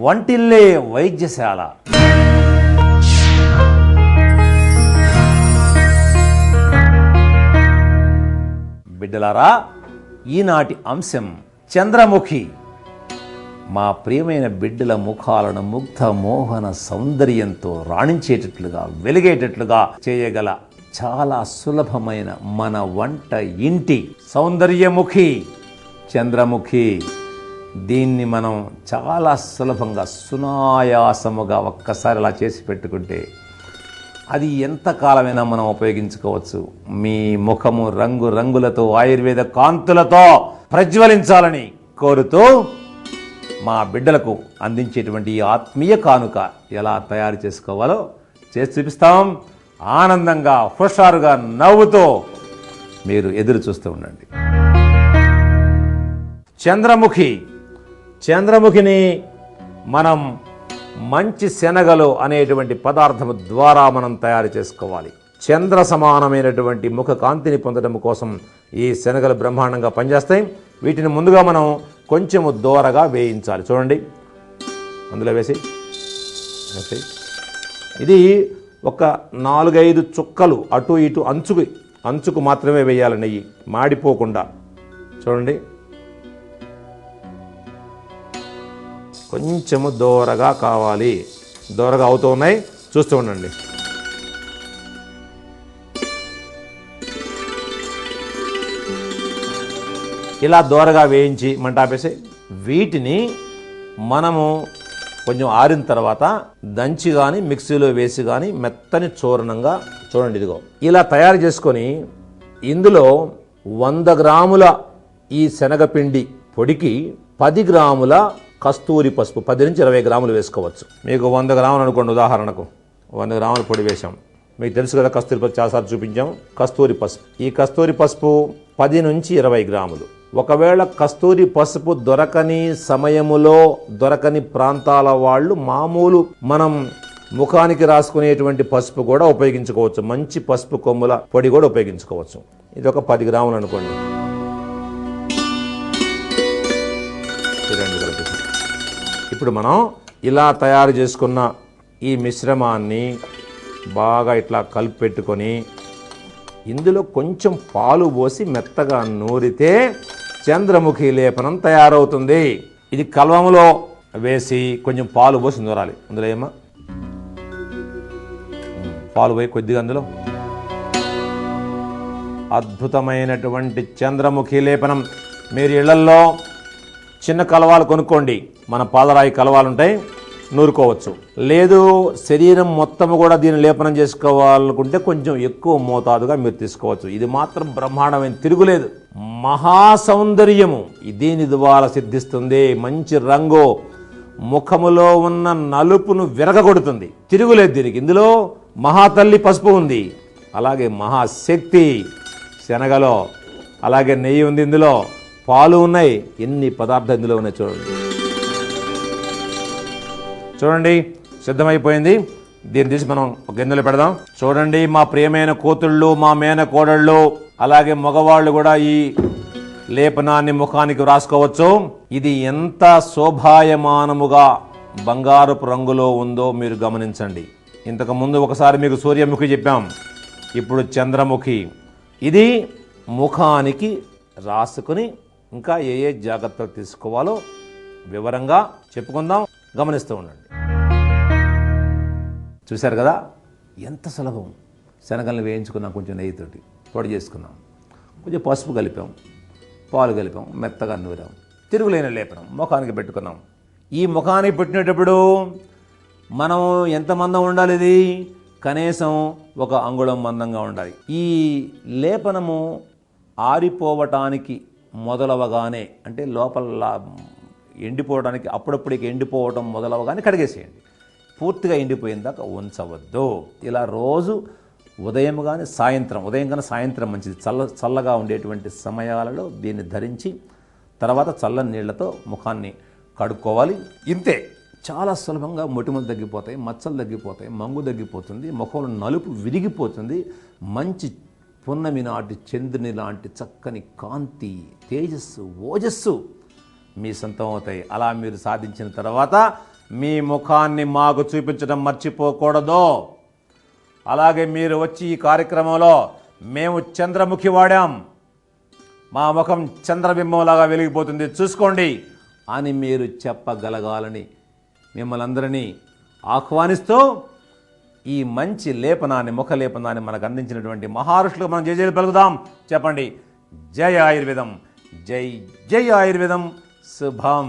వంటిల్లే వైద్యశాల. బిడ్డలారా, ఈనాటి అంశం చంద్రముఖి. మా ప్రియమైన బిడ్డల ముఖాలను ముగ్ధ మోహన సౌందర్యంతో రాణించేటట్లుగా, వెలిగేటట్లుగా చేయగల చాలా సులభమైన మన వంట ఇంటి సౌందర్యముఖి చంద్రముఖి. దీన్ని మనం చాలా సులభంగా, సునాయాసముగా ఒక్కసారి అలా చేసి పెట్టుకుంటే అది ఎంతకాలమైనా మనం ఉపయోగించుకోవచ్చు. మీ ముఖము రంగు రంగులతో, ఆయుర్వేద కాంతులతో ప్రజ్వలించాలని కోరుతూ మా బిడ్డలకు అందించేటువంటి ఈ ఆత్మీయ కానుక ఎలా తయారు చేసుకోవాలో చేసి చూపిస్తాం. ఆనందంగా, హుషారుగా, నవ్వుతో మీరు ఎదురు చూస్తూ ఉండండి. చంద్రముఖి. చంద్రముఖిని మనం మంచి శనగలు అనేటువంటి పదార్థము ద్వారా మనం తయారు చేసుకోవాలి. చంద్ర సమానమైనటువంటి ముఖ కాంతిని పొందడం కోసం ఈ శనగలు బ్రహ్మాండంగా పనిచేస్తాయి. వీటిని ముందుగా మనం కొంచెము దోరగా వేయించాలి. చూడండి, అందులో వేసి ఇది ఒక 4-5 చుక్కలు అటు ఇటు అంచుకు మాత్రమే వేయాలి, నెయ్యి మాడిపోకుండా. చూడండి, కొంచెము దోరగా కావాలి. దోరగా అవుతూ ఉన్నాయి, చూస్తూ ఉండండి. ఇలా దోరగా వేయించి మంటాపేసి వీటిని మనము కొంచెం ఆరిన తర్వాత దంచి కానీ మిక్సీలో వేసి కానీ మెత్తని చూర్ణంగా, చూడండి ఇదిగో ఇలా తయారు చేసుకొని ఇందులో 100 గ్రాముల ఈ శనగపిండి పొడికి 10 గ్రాముల కస్తూరి పసుపు, 10 నుంచి 20 గ్రాములు వేసుకోవచ్చు. మీకు 100 గ్రాములు అనుకోండి, ఉదాహరణకు 100 గ్రాముల పొడి వేసాం. మీకు తెలుసు కదా, కస్తూరి పసుపు చాలాసార్లు చూపించాం. కస్తూరి పసుపు, ఈ కస్తూరి పసుపు 10 నుంచి 20 గ్రాములు. ఒకవేళ కస్తూరి పసుపు దొరకని సమయములో, దొరకని ప్రాంతాల వాళ్ళు మామూలు మనం ముఖానికి రాసుకునేటువంటి పసుపు కూడా ఉపయోగించుకోవచ్చు. మంచి పసుపు కొమ్ముల పొడి కూడా ఉపయోగించుకోవచ్చు. ఇది ఒక 10 గ్రాములు అనుకోండి. ఇప్పుడు మనం ఇలా తయారు చేసుకున్న ఈ మిశ్రమాన్ని బాగా ఇట్లా కలిపి పెట్టుకొని ఇందులో కొంచెం పాలు పోసి మెత్తగా నూరితే చంద్రముఖి లేపనం తయారవుతుంది. ఇది కల్వములో వేసి కొంచెం పాలు పోసి నూరాలి. అందులో ఏమో పాలు పోయి కొద్దిగా అందులో అద్భుతమైనటువంటి చంద్రముఖి లేపనం. మీరు ఇళ్లల్లో చిన్న కలవాలు కొనుక్కోండి, మన పాలరాయి కలవాలు ఉంటాయి, నూరుకోవచ్చు. లేదు శరీరం మొత్తం కూడా దీన్ని లేపనం చేసుకోవాలనుకుంటే కొంచెం ఎక్కువ మోతాదుగా మీరు తీసుకోవచ్చు. ఇది మాత్రం బ్రహ్మాండమైన, తిరుగులేదు. మహాసౌందర్యము దీని ద్వారా సిద్ధిస్తుంది. మంచి రంగు, ముఖములో ఉన్న నలుపును విరగగొడుతుంది, తిరుగులేదు దీనికి. ఇందులో మహాతల్లి పసుపు ఉంది, అలాగే మహాశక్తి శనగలో, అలాగే నెయ్యి ఉంది, ఇందులో పాలు ఉన్నాయి, ఎన్ని పదార్థాలు ఇందులో ఉన్నాయి. చూడండి సిద్ధమైపోయింది. దీన్ని తీసి మనం ఒక గిన్నెలో పెడదాం. చూడండి, మా ప్రియమైన కూతుళ్ళు, మా మేన కోడళ్ళు, అలాగే మగవాళ్ళు కూడా ఈ లేపనాన్ని ముఖానికి రాసుకోవచ్చు. ఇది ఎంత శోభాయమానముగా బంగారపు రంగులో ఉందో మీరు గమనించండి. ఇంతకు ముందు ఒకసారి మీకు సూర్యముఖి చెప్పాం, ఇప్పుడు చంద్రముఖి. ఇది ముఖానికి రాసుకుని ఇంకా ఏ జాగ్రత్తలు తీసుకోవాలో వివరంగా చెప్పుకుందాం. గమనిస్తూ ఉండండి. చూశారు కదా, ఎంత సులభం. శనగలను వేయించుకున్నాం, కొంచెం నెయ్యితోటి పొడి చేసుకున్నాం, కొంచెం పసుపు కలిపాం, పాలు కలిపాం, మెత్తగా నూరాం, తిరుగులేని లేపనం ముఖానికి పెట్టుకున్నాం. ఈ ముఖానికి పెట్టినప్పుడు మనం ఎంత మందం ఉండాలి? ఇది కనీసం 1 అంగుళం మందంగా ఉండాలి. ఈ లేపనము ఆరిపోవటానికి మొదలవగానే, అంటే లోపల ఎండిపోవడానికి, అప్పుడప్పుడు ఎండిపోవటం మొదలవగానే కడిగేసేయండి. పూర్తిగా ఎండిపోయిన దాకా ఉంచవద్దు. ఇలా రోజు ఉదయం కానీ సాయంత్రం, ఉదయం కానీ సాయంత్రం మంచిది, చల్లగా ఉండేటువంటి సమయాలలో దీన్ని ధరించి తర్వాత చల్లని నీళ్లతో ముఖాన్ని కడుక్కోవాలి. ఇంతే, చాలా సులభంగా మొటిమలు తగ్గిపోతాయి, మచ్చలు తగ్గిపోతాయి, మంగు తగ్గిపోతుంది, ముఖంలో నలుపు విరిగిపోతుంది. మంచి పున్నమి నాటి చంద్రుని లాంటి చక్కని కాంతి, తేజస్సు, ఓజస్సు మీ సొంతం అవుతాయి. అలా మీరు సాధించిన తర్వాత మీ ముఖాన్ని మాకు చూపించడం మర్చిపోకూడదు. అలాగే మీరు వచ్చి ఈ కార్యక్రమంలో మేము చంద్రముఖి వాడాం, మా ముఖం చంద్రబింబంలాగా వెలిగిపోతుంది చూసుకోండి అని మీరు చెప్పగలగాలని మిమ్మల్ని అందరినీ ఆహ్వానిస్తూ ఈ మంచి లేపనాన్ని, ముఖ లేపనాన్ని మనకు అందించినటువంటి మహర్షులకు మనం జయ జయలు పలుకుదాం. చెప్పండి, జై ఆయుర్వేదం, జై జై ఆయుర్వేదం, శుభం.